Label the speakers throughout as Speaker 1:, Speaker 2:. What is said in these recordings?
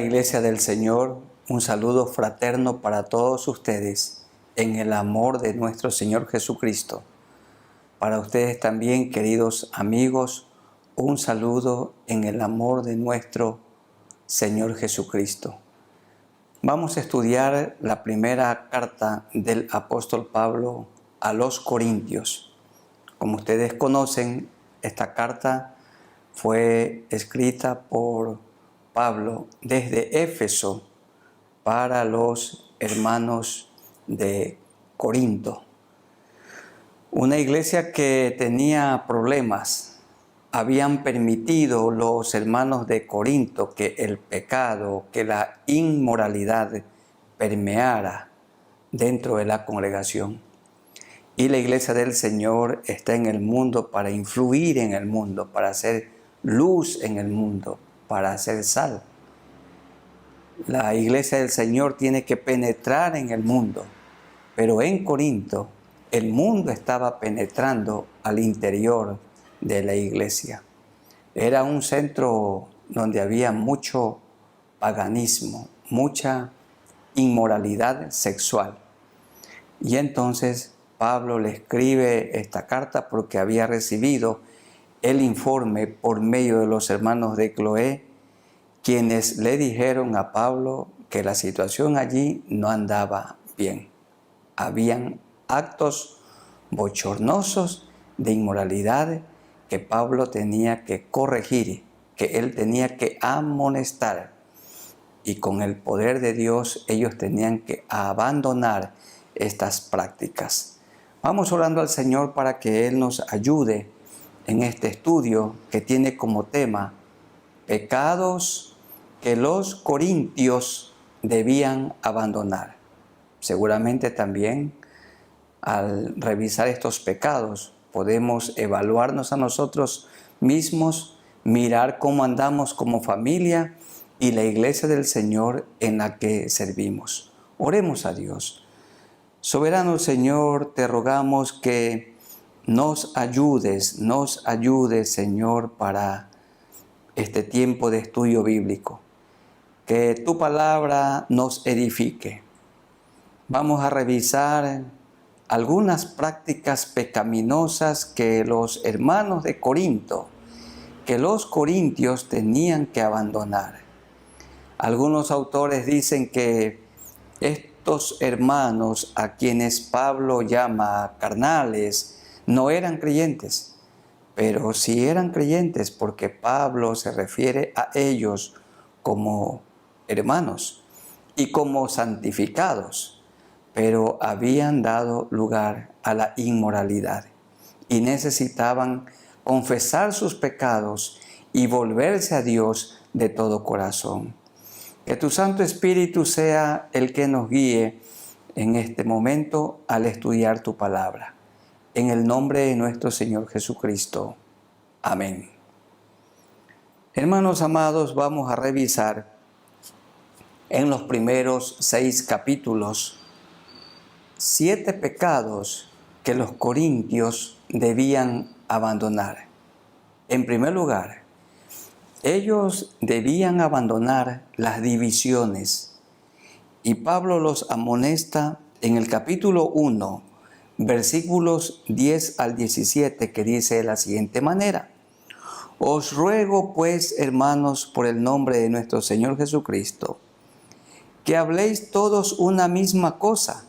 Speaker 1: Iglesia del Señor, un saludo fraterno para todos ustedes en el amor de nuestro Señor Jesucristo. Para ustedes también, queridos amigos, un saludo en el amor de nuestro Señor Jesucristo. Vamos a estudiar la primera carta del apóstol Pablo a los Corintios. Como ustedes conocen, esta carta fue escrita por Pablo desde Éfeso para los hermanos de Corinto. Una iglesia que tenía problemas. Habían permitido los hermanos de Corinto que el pecado, que la inmoralidad permeara dentro de la congregación. Y la iglesia del Señor está en el mundo para influir en el mundo, para hacer luz en el mundo, para hacer sal. La iglesia del Señor tiene que penetrar en el mundo, pero en Corinto el mundo estaba penetrando al interior de la iglesia. Era un centro donde había mucho paganismo, mucha inmoralidad sexual. Y entonces Pablo le escribe esta carta porque había recibido el informe por medio de los hermanos de Cloé, quienes le dijeron a Pablo que la situación allí no andaba bien. Habían actos bochornosos de inmoralidad que Pablo tenía que corregir, que él tenía que amonestar. Y con el poder de Dios ellos tenían que abandonar estas prácticas. Vamos orando al Señor para que Él nos ayude en este estudio que tiene como tema pecados que los corintios debían abandonar. Seguramente también al revisar estos pecados podemos evaluarnos a nosotros mismos, mirar cómo andamos como familia y la iglesia del Señor en la que servimos. Oremos a Dios. Soberano Señor, te rogamos que nos ayudes, Señor, para este tiempo de estudio bíblico. Que tu palabra nos edifique. Vamos a revisar algunas prácticas pecaminosas que los hermanos de Corinto, que los corintios tenían que abandonar. Algunos autores dicen que estos hermanos a quienes Pablo llama carnales no eran creyentes, pero sí eran creyentes porque Pablo se refiere a ellos como hermanos y como santificados, pero habían dado lugar a la inmoralidad y necesitaban confesar sus pecados y volverse a Dios de todo corazón. Que tu Santo Espíritu sea el que nos guíe en este momento al estudiar tu palabra. En el nombre de nuestro Señor Jesucristo. Amén. Hermanos amados, vamos a revisar en los primeros 6 capítulos 7 pecados que los corintios debían abandonar. En primer lugar, ellos debían abandonar las divisiones. Y Pablo los amonesta en el capítulo 1, versículos 10 al 17, que dice de la siguiente manera: Os ruego pues, hermanos, por el nombre de nuestro Señor Jesucristo, que habléis todos una misma cosa,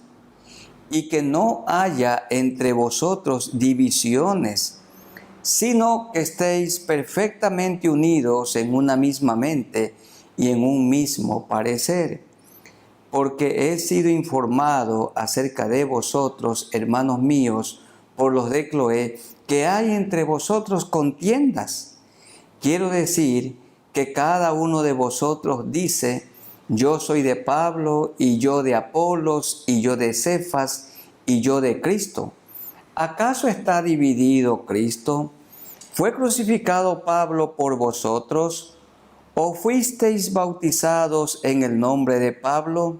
Speaker 1: y que no haya entre vosotros divisiones, sino que estéis perfectamente unidos en una misma mente y en un mismo parecer. Porque he sido informado acerca de vosotros, hermanos míos, por los de Cloé, que hay entre vosotros contiendas. Quiero decir que cada uno de vosotros dice: yo soy de Pablo, y yo de Apolos, y yo de Cefas, y yo de Cristo. ¿Acaso está dividido Cristo? ¿Fue crucificado Pablo por vosotros? ¿O fuisteis bautizados en el nombre de Pablo?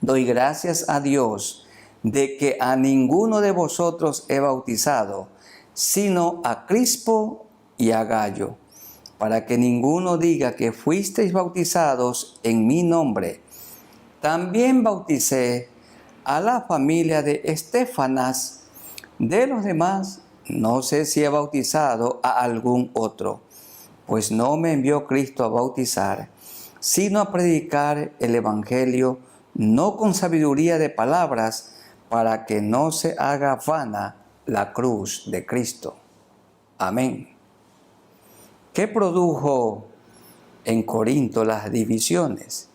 Speaker 1: Doy gracias a Dios de que a ninguno de vosotros he bautizado, sino a Crispo y a Gayo, para que ninguno diga que fuisteis bautizados en mi nombre. También bauticé a la familia de Estéfanas. De los demás, no sé si he bautizado a algún otro, pues no me envió Cristo a bautizar, sino a predicar el Evangelio, no con sabiduría de palabras, para que no se haga vana la cruz de Cristo. Amén. ¿Qué produjo en Corinto las divisiones?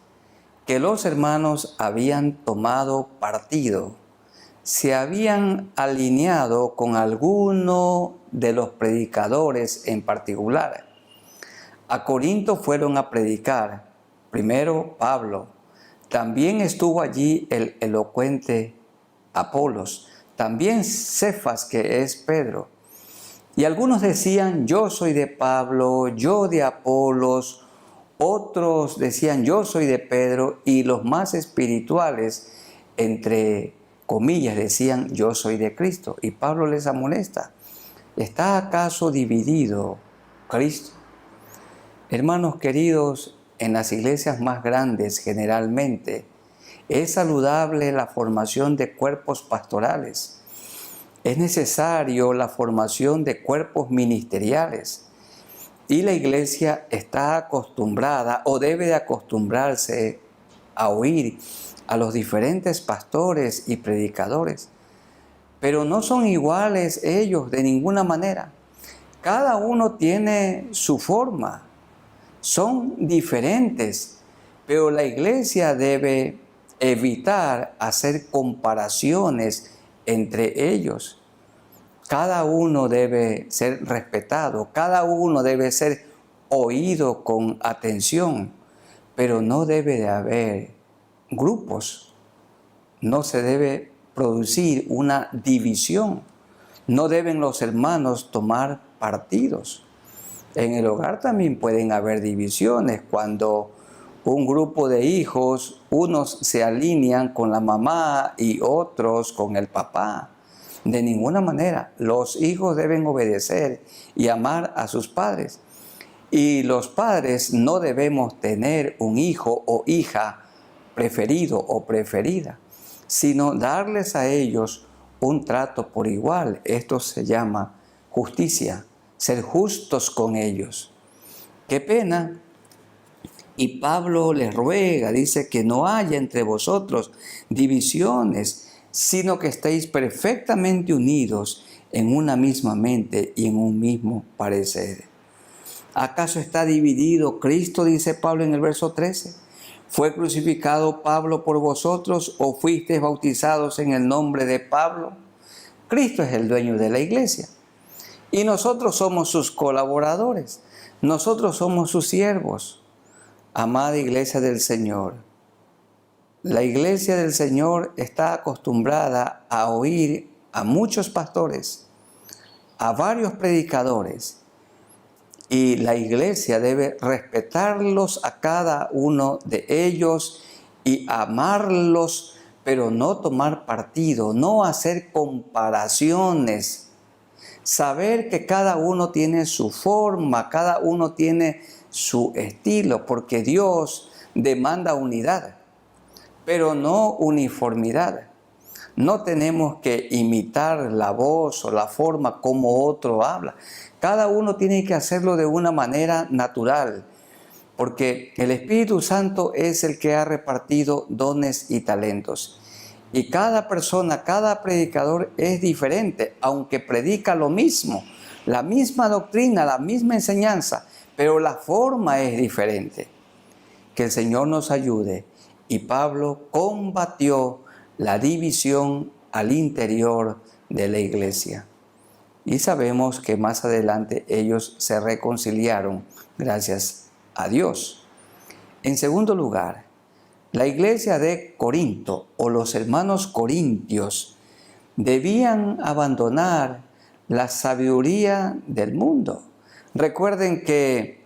Speaker 1: Que los hermanos habían tomado partido, se habían alineado con alguno de los predicadores en particular. A Corinto fueron a predicar, primero Pablo, también estuvo allí el elocuente Apolos, también Cefas, que es Pedro. Y algunos decían, yo soy de Pablo, yo de Apolos, otros decían, yo soy de Pedro, y los más espirituales, entre comillas, decían, yo soy de Cristo. Y Pablo les amonesta, ¿está acaso dividido Cristo? Hermanos queridos, en las iglesias más grandes generalmente es saludable la formación de cuerpos pastorales. Es necesario la formación de cuerpos ministeriales. Y la iglesia está acostumbrada o debe de acostumbrarse a oír a los diferentes pastores y predicadores. Pero no son iguales ellos de ninguna manera. Cada uno tiene su forma. Son diferentes, pero la iglesia debe evitar hacer comparaciones entre ellos. Cada uno debe ser respetado, cada uno debe ser oído con atención, pero no debe de haber grupos, no se debe producir una división, no deben los hermanos tomar partidos. En el hogar también pueden haber divisiones cuando un grupo de hijos, unos se alinean con la mamá y otros con el papá. De ninguna manera, los hijos deben obedecer y amar a sus padres. Y los padres no debemos tener un hijo o hija preferido o preferida, sino darles a ellos un trato por igual. Esto se llama justicia. Ser justos con ellos. Qué pena. Y Pablo les ruega, dice que no haya entre vosotros divisiones, sino que estéis perfectamente unidos en una misma mente y en un mismo parecer. ¿Acaso está dividido Cristo, dice Pablo en el verso 13? ¿Fue crucificado Pablo por vosotros o fuisteis bautizados en el nombre de Pablo? Cristo es el dueño de la iglesia. Y nosotros somos sus colaboradores, nosotros somos sus siervos. Amada iglesia del Señor, la iglesia del Señor está acostumbrada a oír a muchos pastores, a varios predicadores, y la iglesia debe respetarlos a cada uno de ellos y amarlos, pero no tomar partido, no hacer comparaciones. Saber que cada uno tiene su forma, cada uno tiene su estilo, porque Dios demanda unidad, pero no uniformidad. No tenemos que imitar la voz o la forma como otro habla. Cada uno tiene que hacerlo de una manera natural, porque el Espíritu Santo es el que ha repartido dones y talentos. Y cada persona, cada predicador es diferente, aunque predica lo mismo, la misma doctrina, la misma enseñanza, pero la forma es diferente. Que el Señor nos ayude. Y Pablo combatió la división al interior de la iglesia. Y sabemos que más adelante ellos se reconciliaron, gracias a Dios. En segundo lugar, la iglesia de Corinto o los hermanos corintios debían abandonar la sabiduría del mundo. Recuerden que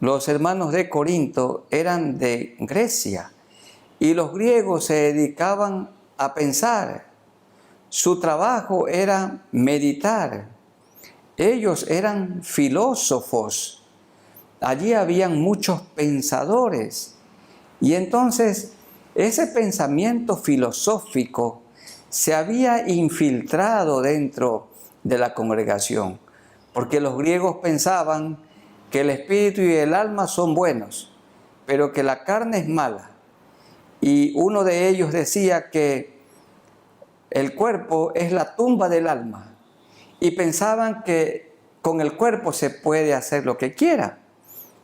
Speaker 1: los hermanos de Corinto eran de Grecia y los griegos se dedicaban a pensar. Su trabajo era meditar. Ellos eran filósofos allí habían muchos pensadores. Y entonces ese pensamiento filosófico se había infiltrado dentro de la congregación, porque los griegos pensaban que el espíritu y el alma son buenos, pero que la carne es mala. Y uno de ellos decía que el cuerpo es la tumba del alma, y pensaban que con el cuerpo se puede hacer lo que quiera,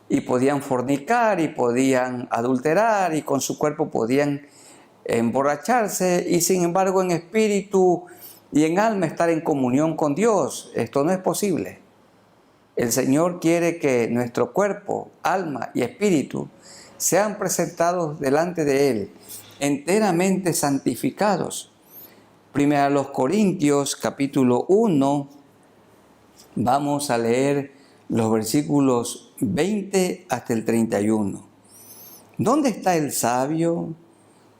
Speaker 1: y podían fornicar, y podían adulterar, y con su cuerpo podían emborracharse, y sin embargo en espíritu y en alma estar en comunión con Dios. Esto no es posible. El Señor quiere que nuestro cuerpo, alma y espíritu sean presentados delante de Él, enteramente santificados. Primera a los Corintios, capítulo 1, vamos a leer los versículos 20 hasta el 31. ¿Dónde está el sabio?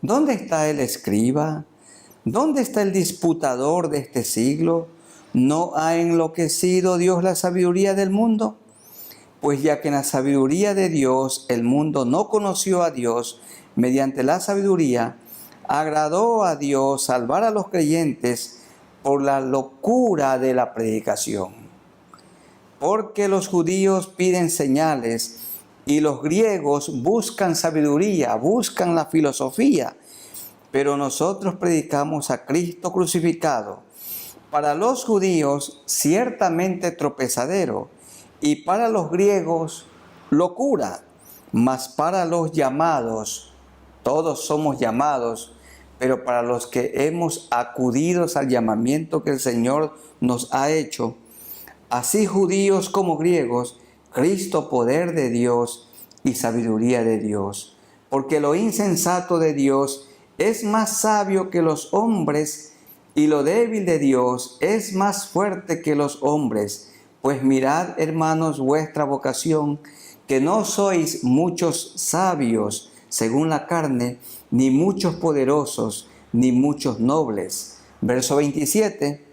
Speaker 1: ¿Dónde está el escriba? ¿Dónde está el disputador de este siglo? ¿No ha enloquecido Dios la sabiduría del mundo? Pues ya que en la sabiduría de Dios el mundo no conoció a Dios, mediante la sabiduría agradó a Dios salvar a los creyentes por la locura de la predicación. Porque los judíos piden señales y los griegos buscan sabiduría, buscan la filosofía, pero nosotros predicamos a Cristo crucificado, para los judíos ciertamente tropezadero, y para los griegos locura, mas para los llamados, todos somos llamados, pero para los que hemos acudido al llamamiento que el Señor nos ha hecho, así judíos como griegos, Cristo poder de Dios y sabiduría de Dios. Porque lo insensato de Dios es más sabio que los hombres, y lo débil de Dios es más fuerte que los hombres. Pues mirad, hermanos, vuestra vocación, que no sois muchos sabios según la carne, ni muchos poderosos, ni muchos nobles. Verso 27.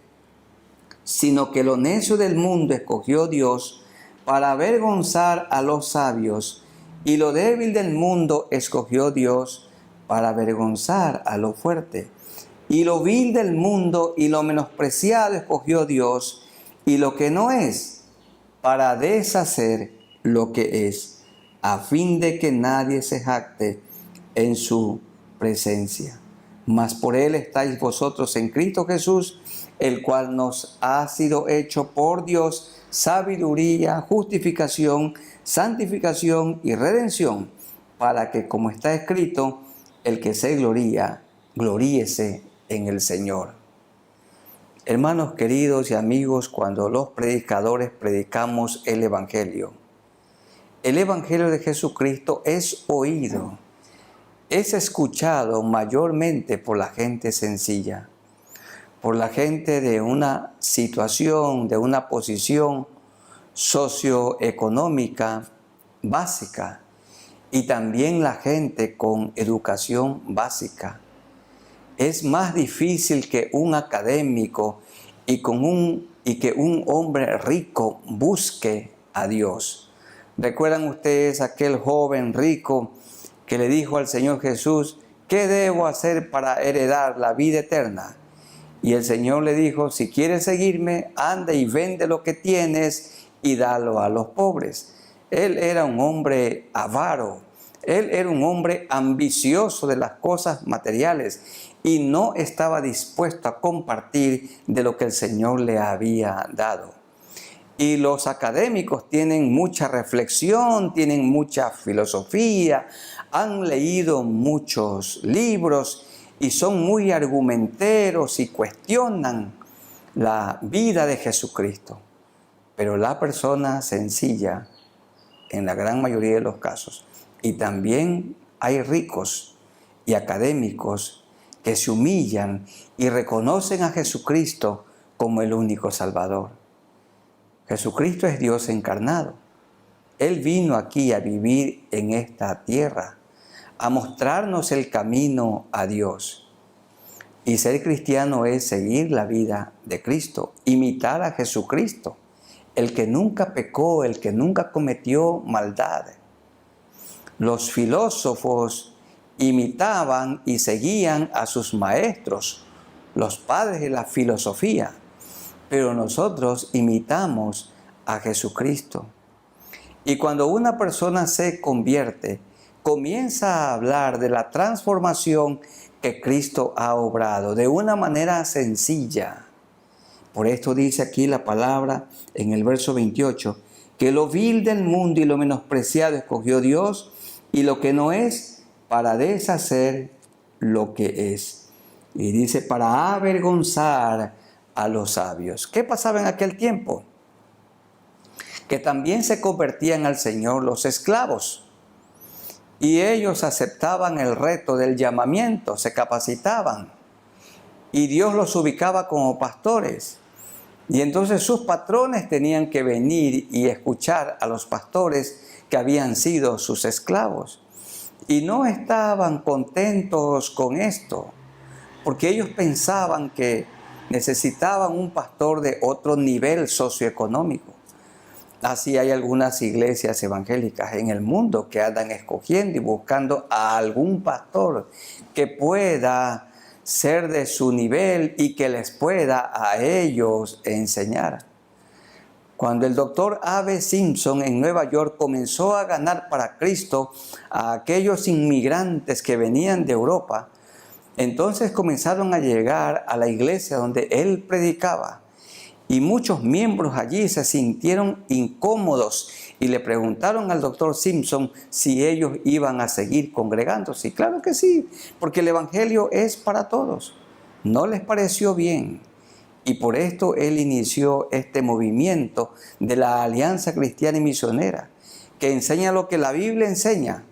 Speaker 1: Sino que lo necio del mundo escogió Dios para avergonzar a los sabios, y lo débil del mundo escogió Dios para avergonzar a lo fuerte. Y lo vil del mundo y lo menospreciado escogió Dios, y lo que no es, para deshacer lo que es, a fin de que nadie se jacte en su presencia. Mas por él estáis vosotros en Cristo Jesús, el cual nos ha sido hecho por Dios sabiduría, justificación, santificación y redención, para que, como está escrito, el que se gloría, gloríese en el Señor. Hermanos queridos y amigos, cuando los predicadores predicamos el Evangelio de Jesucristo es oído, es escuchado mayormente por la gente sencilla, por la gente de una situación, de una posición socioeconómica básica, y también la gente con educación básica. Es más difícil que un académico y que un hombre rico busque a Dios. ¿Recuerdan ustedes aquel joven rico que le dijo al Señor Jesús: ¿qué debo hacer para heredar la vida eterna? Y el Señor le dijo: si quieres seguirme, anda y vende lo que tienes y dalo a los pobres. Él era un hombre avaro, él era un hombre ambicioso de las cosas materiales y no estaba dispuesto a compartir de lo que el Señor le había dado. Y los académicos tienen mucha reflexión, tienen mucha filosofía, han leído muchos libros y son muy argumenteros y cuestionan la vida de Jesucristo. Pero la persona sencilla, en la gran mayoría de los casos, y también hay ricos y académicos que se humillan y reconocen a Jesucristo como el único Salvador. Jesucristo es Dios encarnado. Él vino aquí a vivir en esta tierra, a mostrarnos el camino a Dios. Y ser cristiano es seguir la vida de Cristo, imitar a Jesucristo. el que nunca pecó, el que nunca cometió maldad. Los filósofos imitaban y seguían a sus maestros, los padres de la filosofía, pero nosotros imitamos a Jesucristo. Y cuando una persona se convierte, comienza a hablar de la transformación que Cristo ha obrado de una manera sencilla. Por esto dice aquí la palabra en el verso 28, que lo vil del mundo y lo menospreciado escogió Dios, y lo que no es, para deshacer lo que es. Y dice, para avergonzar a los sabios. ¿Qué pasaba en aquel tiempo? Que también se convertían al Señor los esclavos. Y ellos aceptaban el reto del llamamiento, se capacitaban. Y Dios los ubicaba como pastores. Y entonces sus patrones tenían que venir y escuchar a los pastores que habían sido sus esclavos. Y no estaban contentos con esto, porque ellos pensaban que necesitaban un pastor de otro nivel socioeconómico. Así hay algunas iglesias evangélicas en el mundo que andan escogiendo y buscando a algún pastor que pueda ser de su nivel y que les pueda a ellos enseñar. Cuando el doctor A.B. Simpson en Nueva York comenzó a ganar para Cristo a aquellos inmigrantes que venían de Europa, entonces comenzaron a llegar a la iglesia donde él predicaba. Y muchos miembros allí se sintieron incómodos y le preguntaron al doctor Simpson si ellos iban a seguir congregándose. Y claro que sí, porque el evangelio es para todos. No les pareció bien. Y por esto él inició este movimiento de la Alianza Cristiana y Misionera, que enseña lo que la Biblia enseña,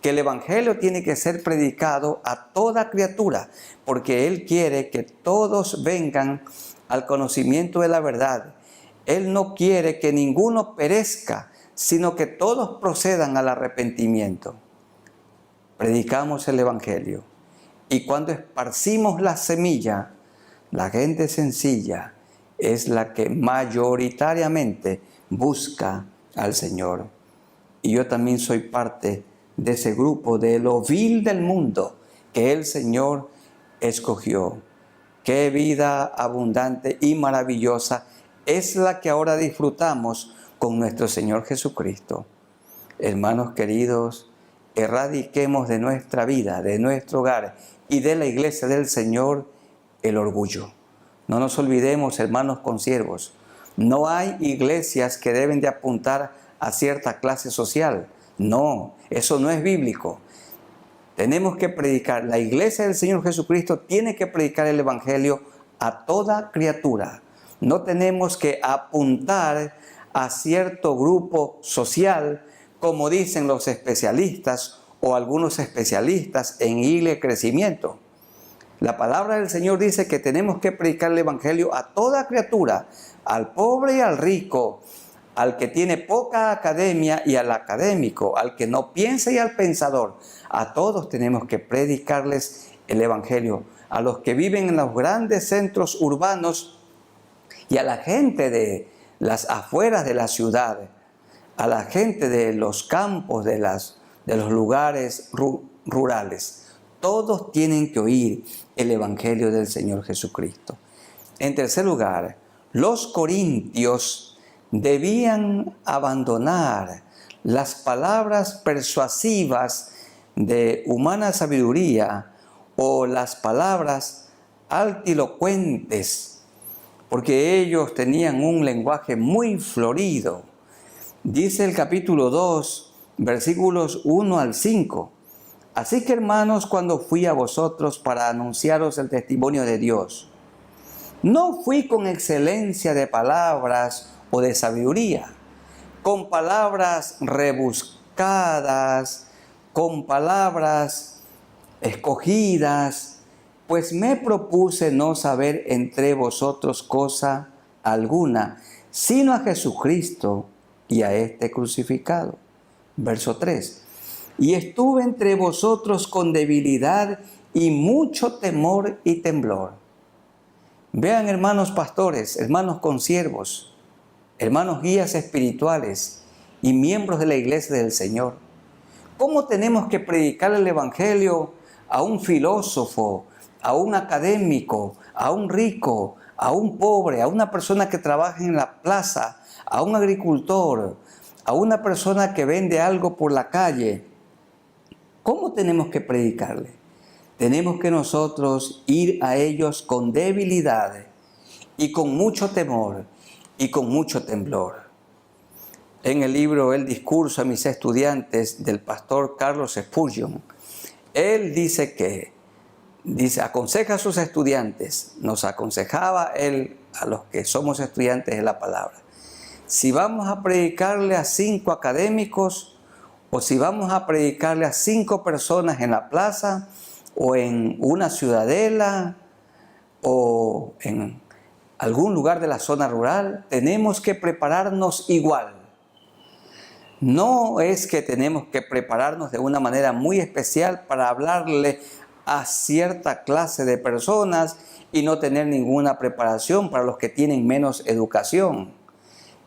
Speaker 1: que el evangelio tiene que ser predicado a toda criatura, porque él quiere que todos vengan al conocimiento de la verdad. Él no quiere que ninguno perezca, sino que todos procedan al arrepentimiento. Predicamos el evangelio. Y cuando esparcimos la semilla, la gente sencilla es la que mayoritariamente busca al Señor. Y yo también soy parte de ese grupo, de lo vil del mundo que el Señor escogió. Qué vida abundante y maravillosa es la que ahora disfrutamos con nuestro Señor Jesucristo. Hermanos queridos, erradiquemos de nuestra vida, de nuestro hogar y de la iglesia del Señor el orgullo. No nos olvidemos, hermanos consiervos, no hay iglesias que deben de apuntar a cierta clase social. No, eso no es bíblico. Tenemos que predicar, la iglesia del Señor Jesucristo tiene que predicar el evangelio a toda criatura. No tenemos que apuntar a cierto grupo social, como dicen los especialistas o algunos especialistas en iglesia y crecimiento. La palabra del Señor dice que tenemos que predicar el evangelio a toda criatura, al pobre y al rico, al que tiene poca academia y al académico, al que no piensa y al pensador. A todos tenemos que predicarles el evangelio, a los que viven en los grandes centros urbanos y a la gente de las afueras de la ciudad, a la gente de los campos, de los lugares rurales. Todos tienen que oír el evangelio del Señor Jesucristo. En tercer lugar, los corintios debían abandonar las palabras persuasivas de humana sabiduría o las palabras altilocuentes, porque ellos tenían un lenguaje muy florido. Dice el capítulo 2, versículos 1 al 5. Así que, hermanos, cuando fui a vosotros para anunciaros el testimonio de Dios, no fui con excelencia de palabras o de sabiduría, con palabras rebuscadas, con palabras escogidas, pues me propuse no saber entre vosotros cosa alguna, sino a Jesucristo y a este crucificado. Verso 3. Y estuve entre vosotros con debilidad y mucho temor y temblor. Vean, hermanos pastores, hermanos consiervos, hermanos guías espirituales y miembros de la iglesia del Señor, ¿cómo tenemos que predicar el Evangelio a un filósofo, a un académico, a un rico, a un pobre, a una persona que trabaja en la plaza, a un agricultor, a una persona que vende algo por la calle? ¿Cómo tenemos que predicarle? Tenemos que nosotros ir a ellos con debilidad y con mucho temor y con mucho temblor. En el libro El discurso a mis estudiantes del pastor Carlos Spurgeon, él aconseja a sus estudiantes, nos aconsejaba él a los que somos estudiantes de la palabra. Si vamos a predicarle a 5 académicos o si vamos a predicarle a 5 personas en la plaza o en una ciudadela o en algún lugar de la zona rural, tenemos que prepararnos igual. No es que tenemos que prepararnos de una manera muy especial para hablarle a cierta clase de personas y no tener ninguna preparación para los que tienen menos educación.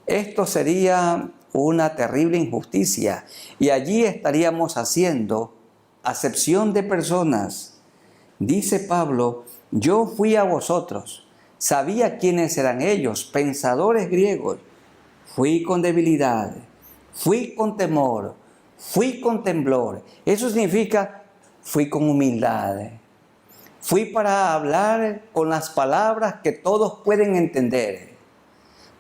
Speaker 1: Esto sería una terrible injusticia y allí estaríamos haciendo acepción de personas. Dice Pablo, yo fui a vosotros, sabía quiénes eran ellos, pensadores griegos, fui con debilidad, fui con temor, fui con temblor. Eso significa, fui con humildad. Fui para hablar con las palabras que todos pueden entender.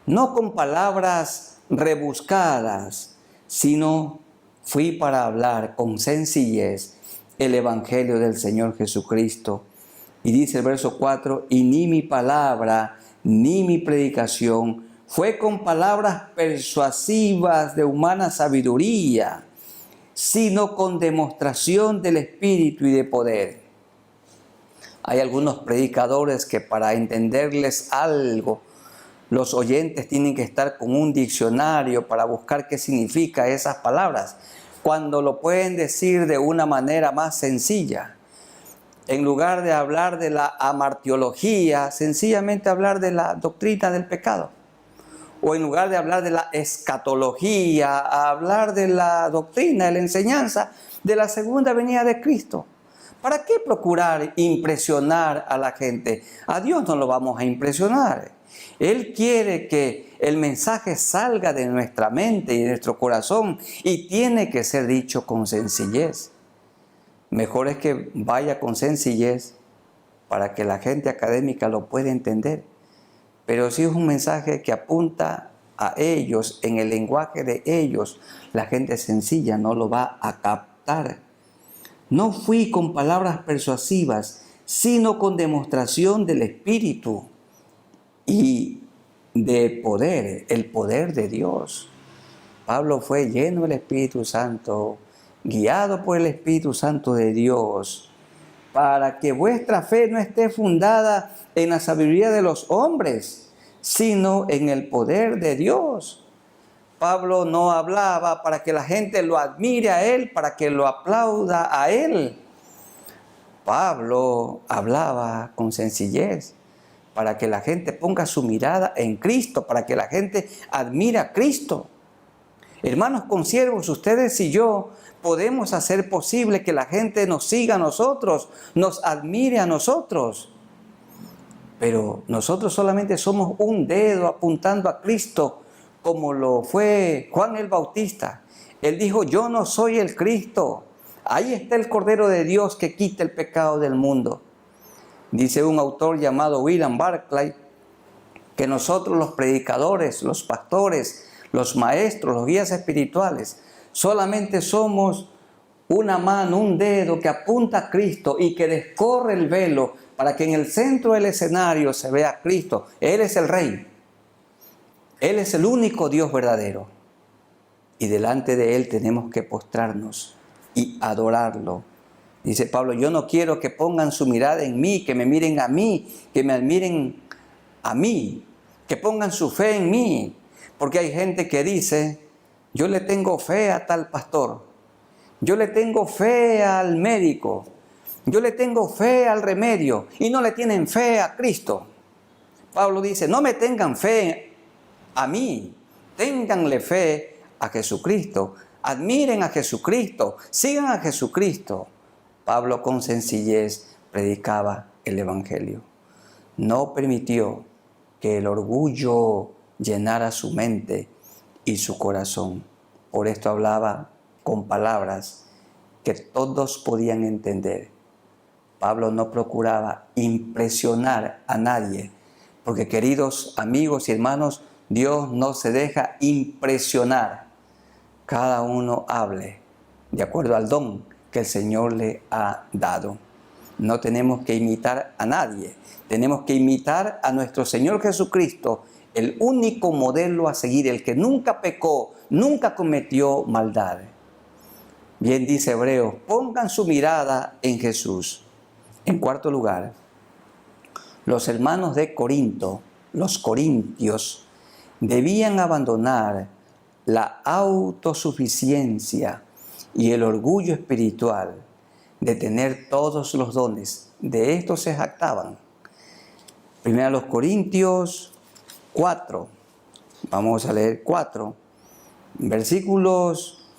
Speaker 1: No con palabras rebuscadas, sino fui para hablar con sencillez el Evangelio del Señor Jesucristo. Y dice el verso 4, y ni mi palabra, ni mi predicación fue con palabras persuasivas de humana sabiduría, sino con demostración del Espíritu y de poder. Hay algunos predicadores que para entenderles algo, los oyentes tienen que estar con un diccionario para buscar qué significa esas palabras, cuando lo pueden decir de una manera más sencilla. En lugar de hablar de la amartiología, sencillamente hablar de la doctrina del pecado. O en lugar de hablar de la escatología, hablar de la doctrina, de la enseñanza de la segunda venida de Cristo. ¿Para qué procurar impresionar a la gente? A Dios no lo vamos a impresionar. Él quiere que el mensaje salga de nuestra mente y de nuestro corazón y tiene que ser dicho con sencillez. Mejor es que vaya con sencillez para que la gente académica lo pueda entender. Pero si es un mensaje que apunta a ellos, en el lenguaje de ellos, la gente sencilla no lo va a captar. No fui con palabras persuasivas, sino con demostración del Espíritu y de poder, el poder de Dios. Pablo fue lleno del Espíritu Santo, guiado por el Espíritu Santo de Dios, para que vuestra fe no esté fundada en la sabiduría de los hombres, sino en el poder de Dios. Pablo no hablaba para que la gente lo admire a él, para que lo aplauda a él. Pablo hablaba con sencillez, para que la gente ponga su mirada en Cristo, para que la gente admire a Cristo. Hermanos consiervos, ustedes y yo podemos hacer posible que la gente nos siga a nosotros, nos admire a nosotros. Pero nosotros solamente somos un dedo apuntando a Cristo, como lo fue Juan el Bautista. Él dijo, yo no soy el Cristo. Ahí está el Cordero de Dios que quita el pecado del mundo. Dice un autor llamado William Barclay, que nosotros los predicadores, los pastores, los maestros, los guías espirituales, solamente somos una mano, un dedo que apunta a Cristo y que descorre el velo para que en el centro del escenario se vea a Cristo. Él es el Rey. Él es el único Dios verdadero. Y delante de Él tenemos que postrarnos y adorarlo. Dice Pablo, yo no quiero que pongan su mirada en mí, que me miren a mí, que me admiren a mí, que pongan su fe en mí. Porque hay gente que dice, yo le tengo fe a tal pastor, yo le tengo fe al médico, yo le tengo fe al remedio, y no le tienen fe a Cristo. Pablo dice, no me tengan fe a mí, ténganle fe a Jesucristo, admiren a Jesucristo, sigan a Jesucristo. Pablo con sencillez predicaba el Evangelio. No permitió que el orgullo llenara su mente y su corazón. Por esto hablaba con palabras que todos podían entender. Pablo no procuraba impresionar a nadie, porque queridos amigos y hermanos, Dios no se deja impresionar. Cada uno hable de acuerdo al don que el Señor le ha dado. No tenemos que imitar a nadie, tenemos que imitar a nuestro Señor Jesucristo, el único modelo a seguir, el que nunca pecó, nunca cometió maldad. Bien dice Hebreos, pongan su mirada en Jesús. En cuarto lugar, los hermanos de Corinto, los corintios, debían abandonar la autosuficiencia y el orgullo espiritual de tener todos los dones. De esto se jactaban. Primero los Corintios 4, vamos a leer 4, versículos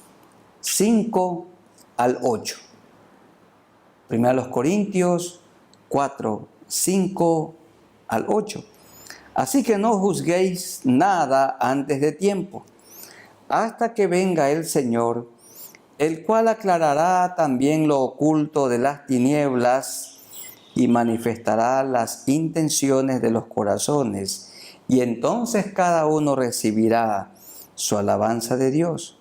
Speaker 1: 5 al 8. Primero los Corintios 4, 5 al 8. Así que no juzguéis nada antes de tiempo, hasta que venga el Señor, el cual aclarará también lo oculto de las tinieblas y manifestará las intenciones de los corazones, y entonces cada uno recibirá su alabanza de Dios.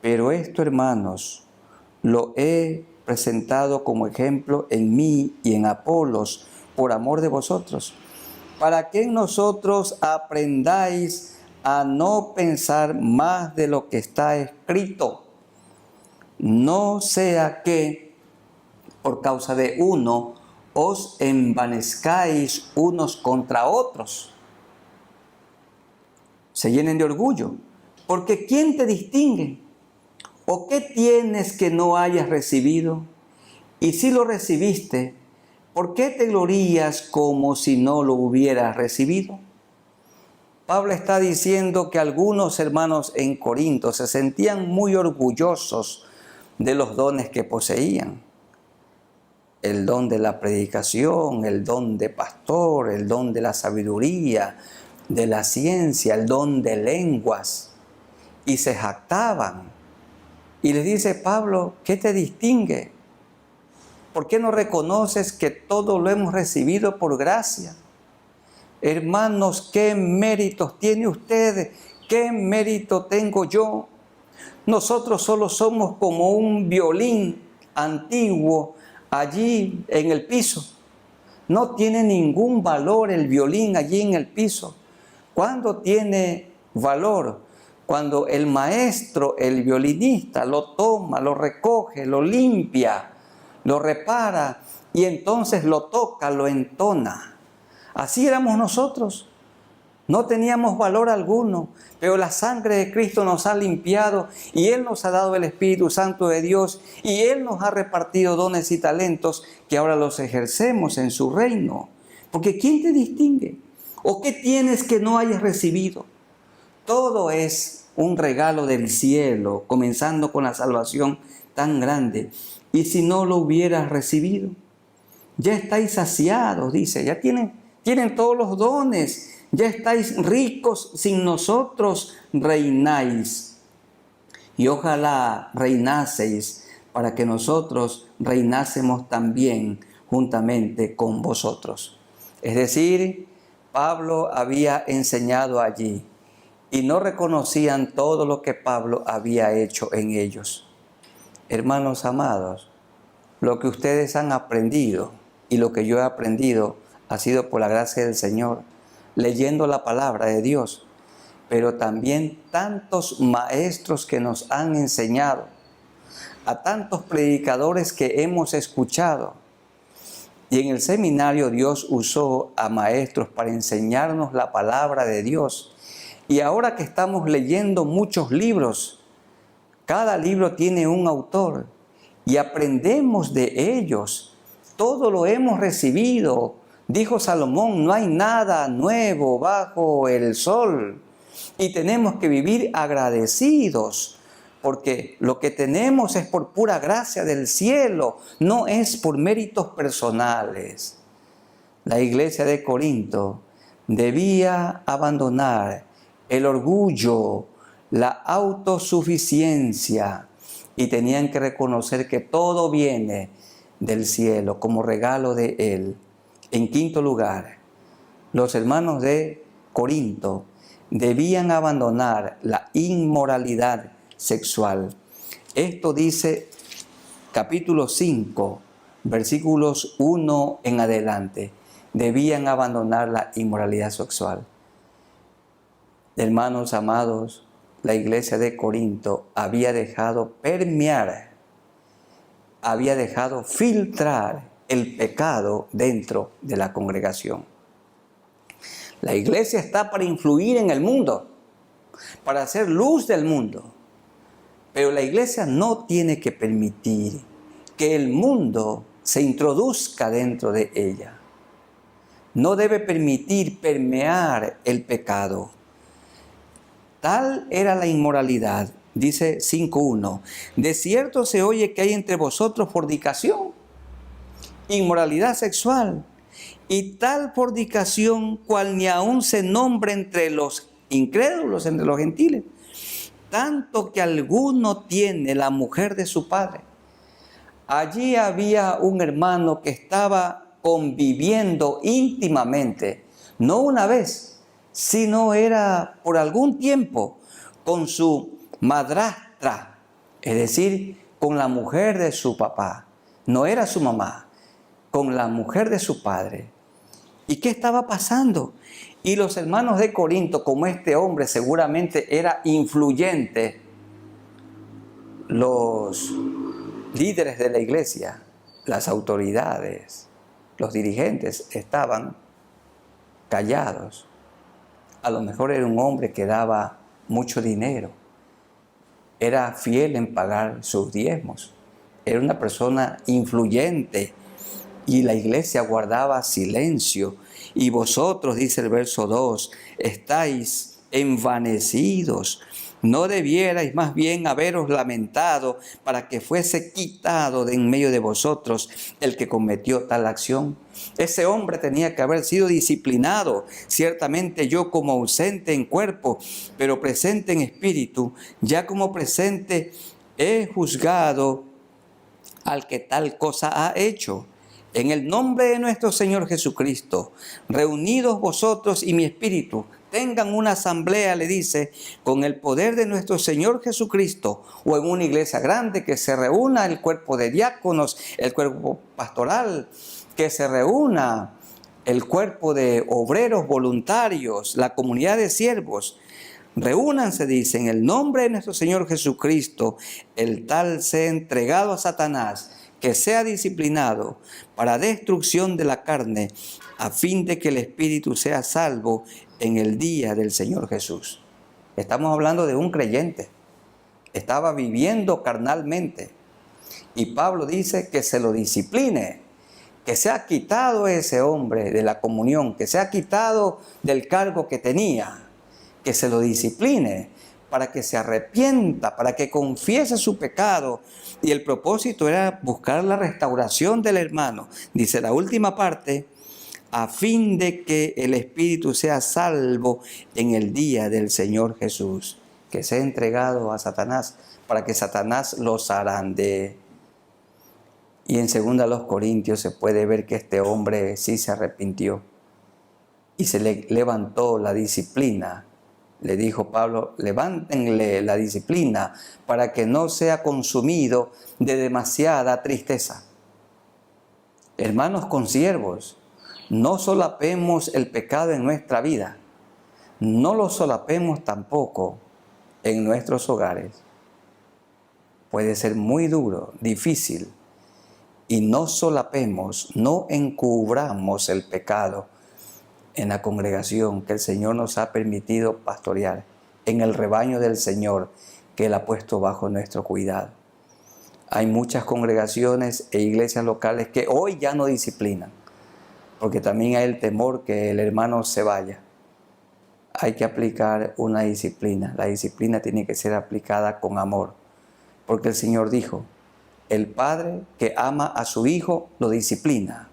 Speaker 1: Pero esto, hermanos, lo he presentado como ejemplo en mí y en Apolos, por amor de vosotros, para que en nosotros aprendáis a no pensar más de lo que está escrito, no sea que por causa de uno os envanezcáis unos contra otros, se llenen de orgullo, porque ¿quién te distingue? ¿O qué tienes que no hayas recibido? Y si lo recibiste, ¿por qué te glorías como si no lo hubieras recibido? Pablo está diciendo que algunos hermanos en Corinto se sentían muy orgullosos de los dones que poseían. El don de la predicación, el don de pastor, el don de la sabiduría, de la ciencia, el don de lenguas. Y se jactaban. Y les dice Pablo, ¿qué te distingue? ¿Por qué no reconoces que todo lo hemos recibido por gracia? Hermanos, ¿qué méritos tiene usted? ¿Qué mérito tengo yo? Nosotros solo somos como un violín antiguo allí en el piso. No tiene ningún valor el violín allí en el piso. ¿Cuándo tiene valor? Cuando el maestro, el violinista, lo toma, lo recoge, lo limpia, lo repara y entonces lo toca, lo entona. Así éramos nosotros. No teníamos valor alguno, pero la sangre de Cristo nos ha limpiado y Él nos ha dado el Espíritu Santo de Dios y Él nos ha repartido dones y talentos que ahora los ejercemos en su reino. Porque ¿quién te distingue? ¿O qué tienes que no hayas recibido? Todo es un regalo del cielo, comenzando con la salvación tan grande. Y si no lo hubieras recibido, ya estáis saciados, dice, ya tienen todos los dones. Ya estáis ricos, sin nosotros reináis. Y ojalá reinaseis para que nosotros reinásemos también juntamente con vosotros. Es decir, Pablo había enseñado allí y no reconocían todo lo que Pablo había hecho en ellos. Hermanos amados, lo que ustedes han aprendido y lo que yo he aprendido ha sido por la gracia del Señor, leyendo la palabra de Dios, pero también tantos maestros que nos han enseñado, a tantos predicadores que hemos escuchado. Y en el seminario Dios usó a maestros para enseñarnos la palabra de Dios. Y ahora que estamos leyendo muchos libros, cada libro tiene un autor y aprendemos de ellos. Todo lo hemos recibido. Dijo Salomón, no hay nada nuevo bajo el sol. Y tenemos que vivir agradecidos, porque lo que tenemos es por pura gracia del cielo, no es por méritos personales. La iglesia de Corinto debía abandonar el orgullo, la autosuficiencia, y tenían que reconocer que todo viene del cielo como regalo de Él. En quinto lugar, los hermanos de Corinto debían abandonar la inmoralidad sexual. Esto dice capítulo 5, versículos 1 en adelante. Debían abandonar la inmoralidad sexual. Hermanos amados, la iglesia de Corinto había dejado permear, había dejado filtrar el pecado dentro de la congregación. La iglesia está para influir en el mundo, para hacer luz del mundo. Pero la iglesia no tiene que permitir que el mundo se introduzca dentro de ella. No debe permitir permear el pecado. Tal era la inmoralidad, dice 5.1. De cierto se oye que hay entre vosotros fornicación, inmoralidad sexual, y tal fornicación cual ni aún se nombra entre los incrédulos, entre los gentiles, tanto que alguno tiene la mujer de su padre. Allí había un hermano que estaba conviviendo íntimamente, no una vez, sino era por algún tiempo con su madrastra, es decir, con la mujer de su papá. No era su mamá, con la mujer de su padre. ¿Y qué estaba pasando? Y los hermanos de Corinto, como este hombre seguramente era influyente, los líderes de la iglesia, las autoridades, los dirigentes estaban callados. A lo mejor era un hombre que daba mucho dinero, era fiel en pagar sus diezmos, era una persona influyente y la iglesia guardaba silencio. Y vosotros, dice el verso 2, estáis envanecidos. ¿No debierais más bien haberos lamentado para que fuese quitado de en medio de vosotros el que cometió tal acción? Ese hombre tenía que haber sido disciplinado. Ciertamente yo como ausente en cuerpo, pero presente en espíritu, ya como presente he juzgado al que tal cosa ha hecho. En el nombre de nuestro Señor Jesucristo, reunidos vosotros y mi espíritu, tengan una asamblea, le dice, con el poder de nuestro Señor Jesucristo, o en una iglesia grande, que se reúna el cuerpo de diáconos, el cuerpo pastoral, que se reúna el cuerpo de obreros voluntarios, la comunidad de siervos. Reúnanse, dice, en el nombre de nuestro Señor Jesucristo, el tal sea entregado a Satanás, que sea disciplinado para destrucción de la carne, a fin de que el espíritu sea salvo en el día del Señor Jesús. Estamos hablando de un creyente. Estaba viviendo carnalmente. Y Pablo dice que se lo discipline, que se ha quitado ese hombre de la comunión, que se ha quitado del cargo que tenía, que se lo discipline para que se arrepienta, para que confiese su pecado. Y el propósito era buscar la restauración del hermano. Dice la última parte, a fin de que el espíritu sea salvo en el día del Señor Jesús, que sea entregado a Satanás, para que Satanás los zarandee. Y en 2 Corintios se puede ver que este hombre sí se arrepintió y se le levantó la disciplina. Le dijo Pablo, levántenle la disciplina para que no sea consumido de demasiada tristeza. Hermanos consiervos, no solapemos el pecado en nuestra vida, no lo solapemos tampoco en nuestros hogares. Puede ser muy duro, difícil, y no solapemos, no encubramos el pecado en la congregación que el Señor nos ha permitido pastorear, en el rebaño del Señor que Él ha puesto bajo nuestro cuidado. Hay muchas congregaciones e iglesias locales que hoy ya no disciplinan, porque también hay el temor que el hermano se vaya. hay que aplicar una disciplina. La disciplina tiene que ser aplicada con amor. Porque el Señor dijo, el padre que ama a su hijo lo disciplina.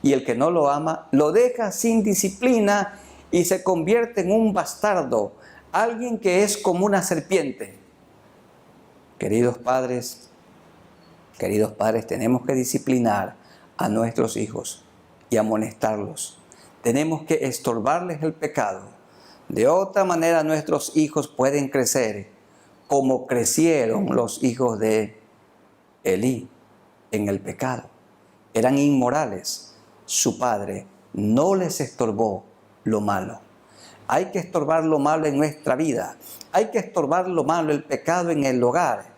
Speaker 1: Y el que no lo ama lo deja sin disciplina y se convierte en un bastardo, alguien que es como una serpiente. Queridos padres, tenemos que disciplinar a nuestros hijos y amonestarlos. Tenemos que estorbarles el pecado. De otra manera nuestros hijos pueden crecer como crecieron los hijos de Elí en el pecado. Eran inmorales. Su padre no les estorbó lo malo. Hay que estorbar lo malo en nuestra vida. Hay que estorbar lo malo, el pecado en el hogar.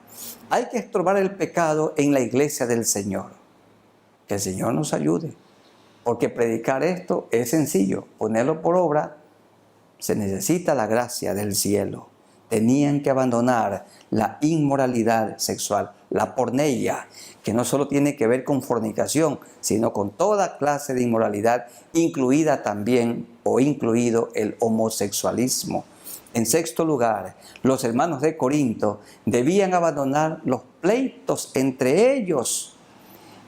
Speaker 1: Hay que estorbar el pecado en la iglesia del Señor. Que el Señor nos ayude. Porque predicar esto es sencillo. Ponerlo por obra, se necesita la gracia del cielo. Tenían que abandonar la inmoralidad sexual, la porneia, que no solo tiene que ver con fornicación, sino con toda clase de inmoralidad, incluida también o incluido el homosexualismo. En sexto lugar, los hermanos de Corinto debían abandonar los pleitos entre ellos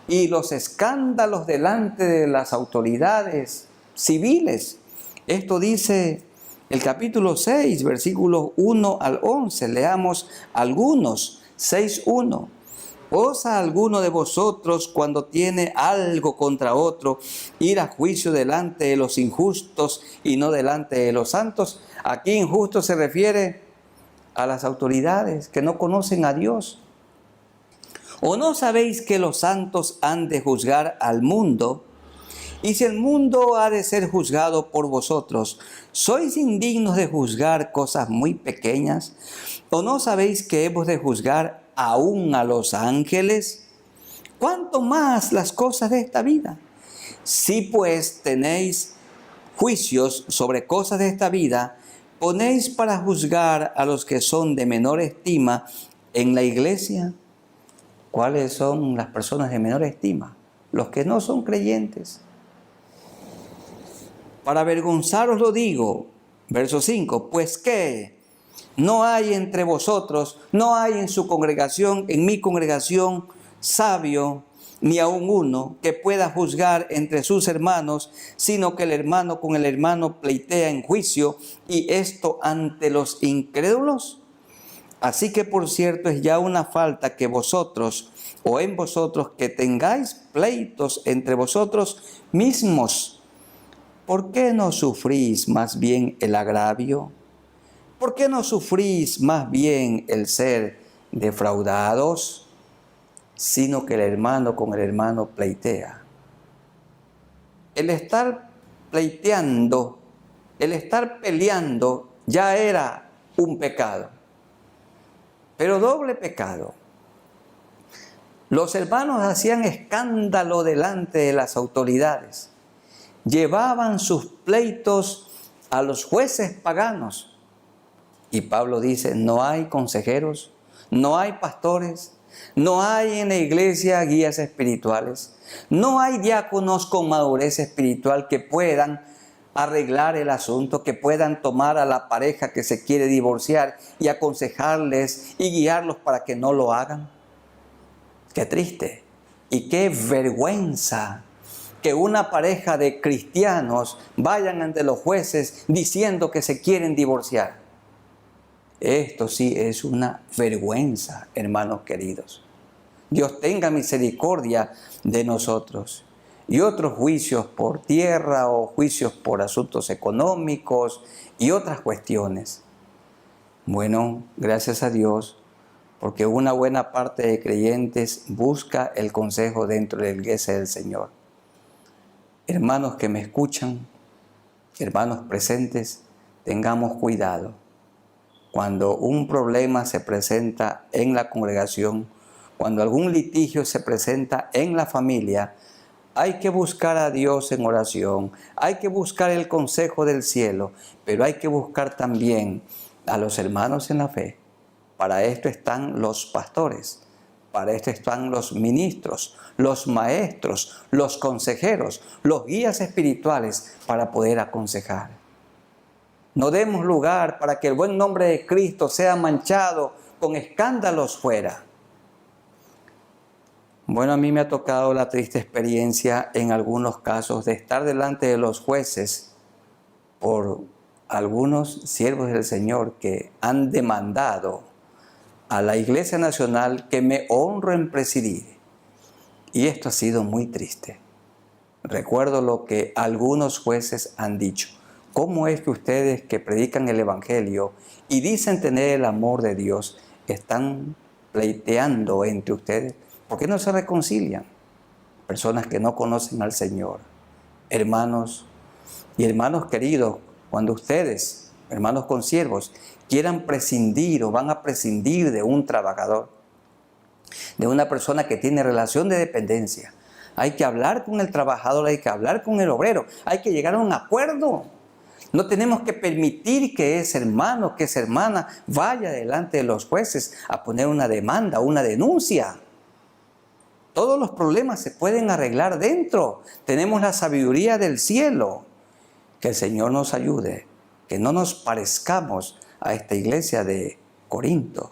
Speaker 1: y los escándalos delante de las autoridades civiles. Esto dice el capítulo 6, versículos 1 al 11. Leamos algunos. 6:1. ¿Osa alguno de vosotros, cuando tiene algo contra otro, ir a juicio delante de los injustos y no delante de los santos? Aquí injusto se refiere a las autoridades que no conocen a Dios. ¿O no sabéis que los santos han de juzgar al mundo? Y si el mundo ha de ser juzgado por vosotros, ¿sois indignos de juzgar cosas muy pequeñas? ¿O no sabéis que hemos de juzgar aún a los ángeles? ¿Cuánto más las cosas de esta vida? Si pues tenéis juicios sobre cosas de esta vida, ¿ponéis para juzgar a los que son de menor estima en la iglesia? ¿Cuáles son las personas de menor estima? Los que no son creyentes. Para avergonzaros lo digo, verso 5, pues que no hay entre vosotros, no hay en su congregación, en mi congregación, sabio, ni aun uno que pueda juzgar entre sus hermanos, sino que el hermano con el hermano pleitea en juicio, y esto ante los incrédulos. Así que por cierto es ya una falta que vosotros, o en vosotros, que tengáis pleitos entre vosotros mismos. ¿Por qué no sufrís más bien el agravio? ¿Por qué no sufrís más bien el ser defraudados? Sino que el hermano con el hermano pleitea. El estar pleiteando, el estar peleando, ya era un pecado. Pero doble pecado. Los hermanos hacían escándalo delante de las autoridades. Llevaban sus pleitos a los jueces paganos. Y Pablo dice, no hay consejeros, no hay pastores, no hay en la iglesia guías espirituales, no hay diáconos con madurez espiritual que puedan arreglar el asunto, que puedan tomar a la pareja que se quiere divorciar y aconsejarles y guiarlos para que no lo hagan. Qué triste y qué vergüenza que una pareja de cristianos vayan ante los jueces diciendo que se quieren divorciar. Esto sí es una vergüenza, hermanos queridos. Dios tenga misericordia de nosotros. Y otros juicios por tierra o juicios por asuntos económicos y otras cuestiones. Bueno, gracias a Dios, porque una buena parte de creyentes busca el consejo dentro de la iglesia del Señor. Hermanos que me escuchan, hermanos presentes, tengamos cuidado. Cuando un problema se presenta en la congregación, cuando algún litigio se presenta en la familia, hay que buscar a Dios en oración, hay que buscar el consejo del cielo, pero hay que buscar también a los hermanos en la fe. Para esto están los pastores, para esto están los ministros, los maestros, los consejeros, los guías espirituales para poder aconsejar. No demos lugar para que el buen nombre de Cristo sea manchado con escándalos fuera. Bueno, a mí me ha tocado la triste experiencia en algunos casos de estar delante de los jueces por algunos siervos del Señor que han demandado a la Iglesia Nacional que me honro en presidir. Y esto ha sido muy triste. Recuerdo lo que algunos jueces han dicho. ¿Cómo es que ustedes que predican el Evangelio y dicen tener el amor de Dios están pleiteando entre ustedes? ¿Por qué no se reconcilian? Personas que no conocen al Señor. Hermanos y hermanos queridos, cuando ustedes, hermanos consiervos, quieran prescindir o van a prescindir de un trabajador, de una persona que tiene relación de dependencia, hay que hablar con el trabajador, hay que hablar con el obrero, hay que llegar a un acuerdo. No tenemos que permitir que ese hermano, que esa hermana vaya delante de los jueces a poner una demanda, una denuncia. Todos los problemas se pueden arreglar dentro. Tenemos la sabiduría del cielo. Que el Señor nos ayude, que no nos parezcamos a esta iglesia de Corinto.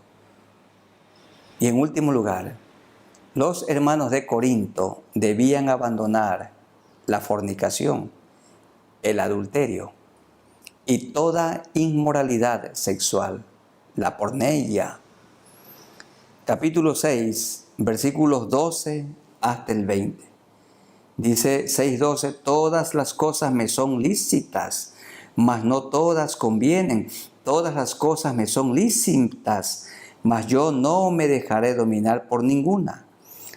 Speaker 1: Y en último lugar, los hermanos de Corinto debían abandonar la fornicación, el adulterio y toda inmoralidad sexual, la porneia. Capítulo 6, versículos 12 hasta el 20. Dice 6:12, todas las cosas me son lícitas, mas no todas convienen. Todas las cosas me son lícitas, mas yo no me dejaré dominar por ninguna.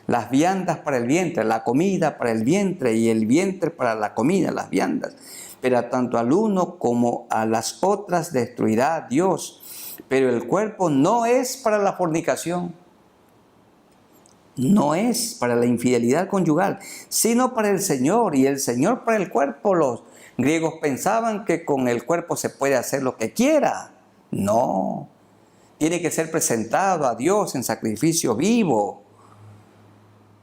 Speaker 1: Las viandas para el vientre, la comida para el vientre y el vientre para la comida, las viandas. Pero tanto al uno como a las otras destruirá Dios. Pero el cuerpo no es para la fornicación, no es para la infidelidad conyugal, sino para el Señor y el Señor para el cuerpo. Los griegos pensaban que con el cuerpo se puede hacer lo que quiera. No, tiene que ser presentado a Dios en sacrificio vivo.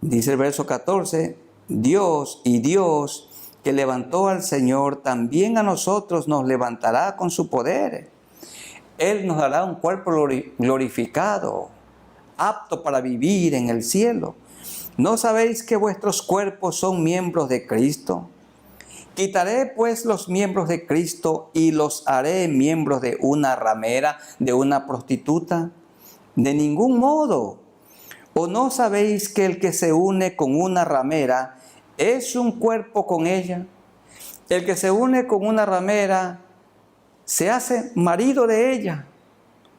Speaker 1: Dice el verso 14, Dios que levantó al Señor, también a nosotros nos levantará con su poder. Él nos dará un cuerpo glorificado, apto para vivir en el cielo. ¿No sabéis que vuestros cuerpos son miembros de Cristo? Quitaré pues los miembros de Cristo y los haré miembros de una ramera, de una prostituta. De ningún modo. ¿O no sabéis que el que se une con una ramera es un cuerpo con ella? El que se une con una ramera se hace marido de ella.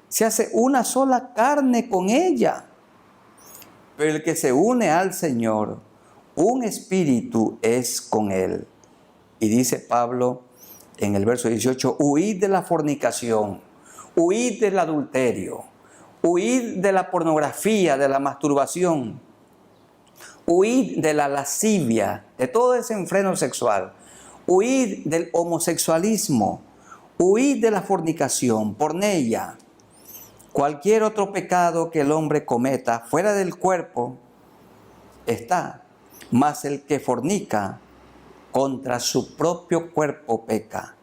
Speaker 1: Se hace una sola carne con ella. Pero el que se une al Señor, un espíritu es con él. Y dice Pablo en el verso 18, huid de la fornicación, huid del adulterio, huid de la pornografía, de la masturbación, huid de la lascivia, de todo desenfreno sexual, huid del homosexualismo, huid de la fornicación, porneia. Cualquier otro pecado que el hombre cometa fuera del cuerpo está, mas el que fornica contra su propio cuerpo peca.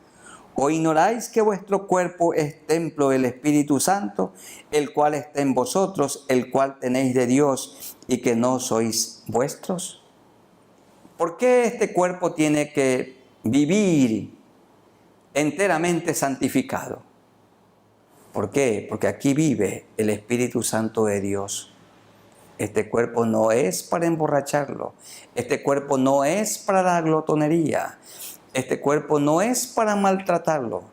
Speaker 1: ¿O ignoráis que vuestro cuerpo es templo del Espíritu Santo, el cual está en vosotros, el cual tenéis de Dios, y que no sois vuestros? ¿Por qué este cuerpo tiene que vivir enteramente santificado? ¿Por qué? Porque aquí vive el Espíritu Santo de Dios. Este cuerpo no es para emborracharlo. Este cuerpo no es para la glotonería. Este cuerpo no es para maltratarlo.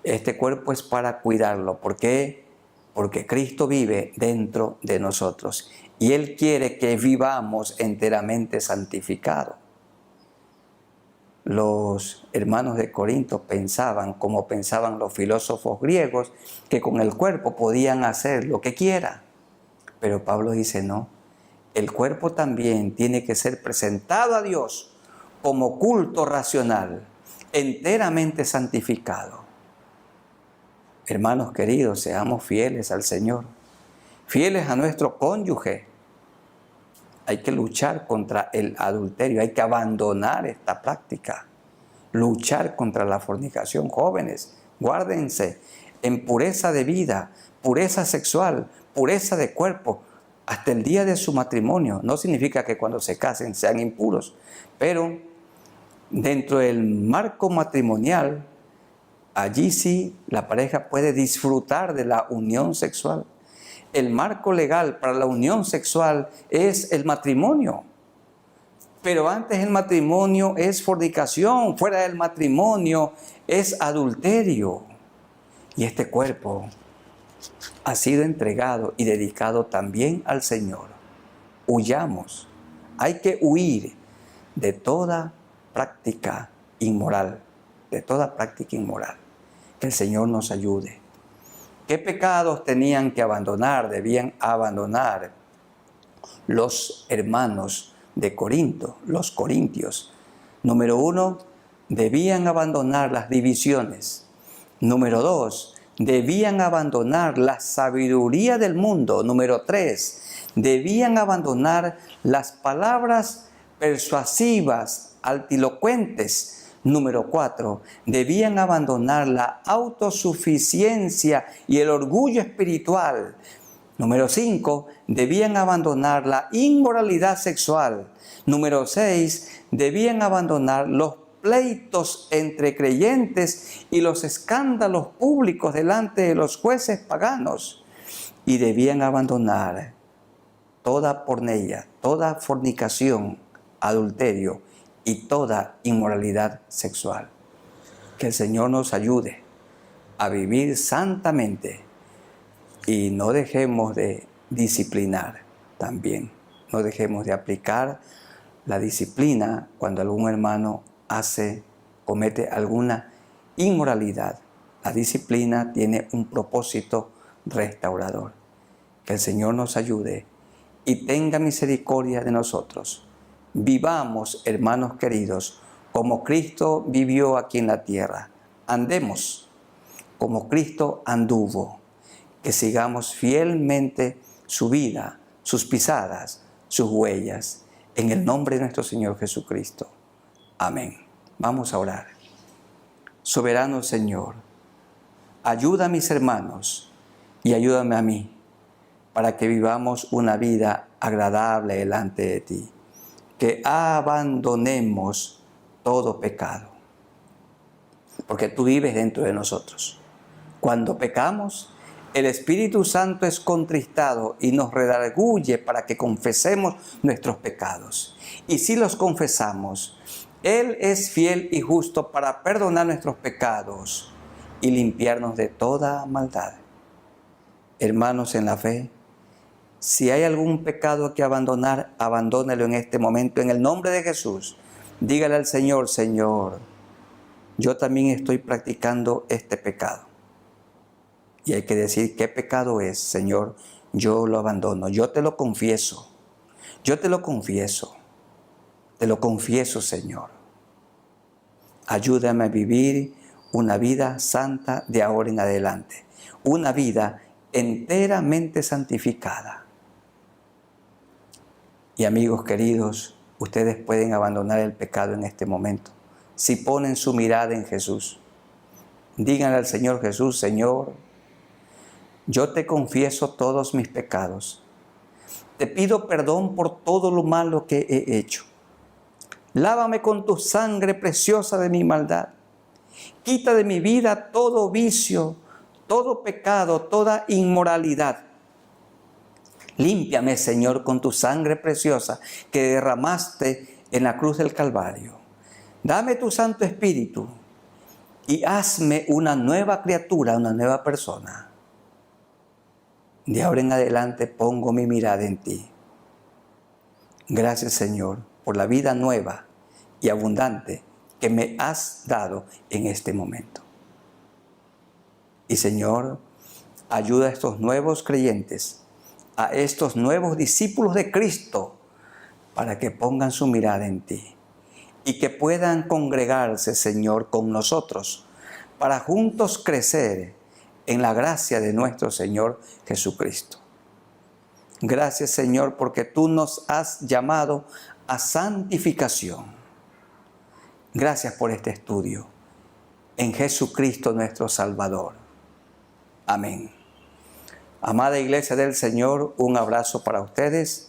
Speaker 1: Este cuerpo es para cuidarlo. ¿Por qué? Porque Cristo vive dentro de nosotros. Y Él quiere que vivamos enteramente santificados. Los hermanos de Corinto pensaban, como pensaban los filósofos griegos, que con el cuerpo podían hacer lo que quiera. Pero Pablo dice no, el cuerpo también tiene que ser presentado a Dios como culto racional, enteramente santificado. Hermanos queridos, seamos fieles al Señor, fieles a nuestro cónyuge. Hay que luchar contra el adulterio, hay que abandonar esta práctica, luchar contra la fornicación. Jóvenes, guárdense en pureza de vida, pureza sexual, pureza de cuerpo, hasta el día de su matrimonio. No significa que cuando se casen sean impuros, pero dentro del marco matrimonial, allí sí la pareja puede disfrutar de la unión sexual. El marco legal para la unión sexual es el matrimonio. Pero antes del matrimonio es fornicación, fuera del matrimonio es adulterio. Y este cuerpo ha sido entregado y dedicado también al Señor. Huyamos. Hay que huir de toda práctica inmoral, de toda práctica inmoral. Que el Señor nos ayude. ¿Qué pecados tenían que abandonar, debían abandonar los hermanos de Corinto, los corintios? Número 1, debían abandonar las divisiones. Número 2, debían abandonar la sabiduría del mundo. Número 3, debían abandonar las palabras persuasivas, altilocuentes. Número 4, debían abandonar la autosuficiencia y el orgullo espiritual. Número 5, debían abandonar la inmoralidad sexual. Número 6, debían abandonar los pleitos entre creyentes y los escándalos públicos delante de los jueces paganos. Y debían abandonar toda porneia, toda fornicación, adulterio y toda inmoralidad sexual. Que el Señor nos ayude a vivir santamente y no dejemos de disciplinar también. No dejemos de aplicar la disciplina cuando algún hermano comete alguna inmoralidad. La disciplina tiene un propósito restaurador. Que el Señor nos ayude y tenga misericordia de nosotros. Vivamos, hermanos queridos, como Cristo vivió aquí en la tierra. Andemos como Cristo anduvo. Que sigamos fielmente su vida, sus pisadas, sus huellas. En el nombre de nuestro Señor Jesucristo. Amén. Vamos a orar. Soberano Señor, ayuda a mis hermanos y ayúdame a mí para que vivamos una vida agradable delante de ti. Que abandonemos todo pecado, porque tú vives dentro de nosotros. Cuando pecamos, el Espíritu Santo es contristado y nos redarguye para que confesemos nuestros pecados. Y si los confesamos, Él es fiel y justo para perdonar nuestros pecados y limpiarnos de toda maldad. Hermanos en la fe, si hay algún pecado que abandonar, abandónelo en este momento. En el nombre de Jesús, dígale al Señor: Señor, yo también estoy practicando este pecado. Y hay que decir qué pecado es. Señor, yo lo abandono, yo te lo confieso. Yo te lo confieso. Te lo confieso, Señor. Ayúdame a vivir una vida santa de ahora en adelante. Una vida enteramente santificada. Y amigos queridos, ustedes pueden abandonar el pecado en este momento si ponen su mirada en Jesús. Díganle al Señor Jesús: Señor, yo te confieso todos mis pecados. Te pido perdón por todo lo malo que he hecho. Lávame con tu sangre preciosa de mi maldad. Quita de mi vida todo vicio, todo pecado, toda inmoralidad. Límpiame, Señor, con tu sangre preciosa que derramaste en la cruz del Calvario. Dame tu Santo Espíritu y hazme una nueva criatura, una nueva persona. De ahora en adelante pongo mi mirada en ti. Gracias, Señor, por la vida nueva y abundante que me has dado en este momento. Y, Señor, ayuda a estos nuevos creyentes, a estos nuevos discípulos de Cristo, para que pongan su mirada en ti y que puedan congregarse, Señor, con nosotros para juntos crecer en la gracia de nuestro Señor Jesucristo. Gracias, Señor, porque tú nos has llamado a santificación. Gracias por este estudio en Jesucristo nuestro Salvador. Amén. Amada Iglesia del Señor, un abrazo para ustedes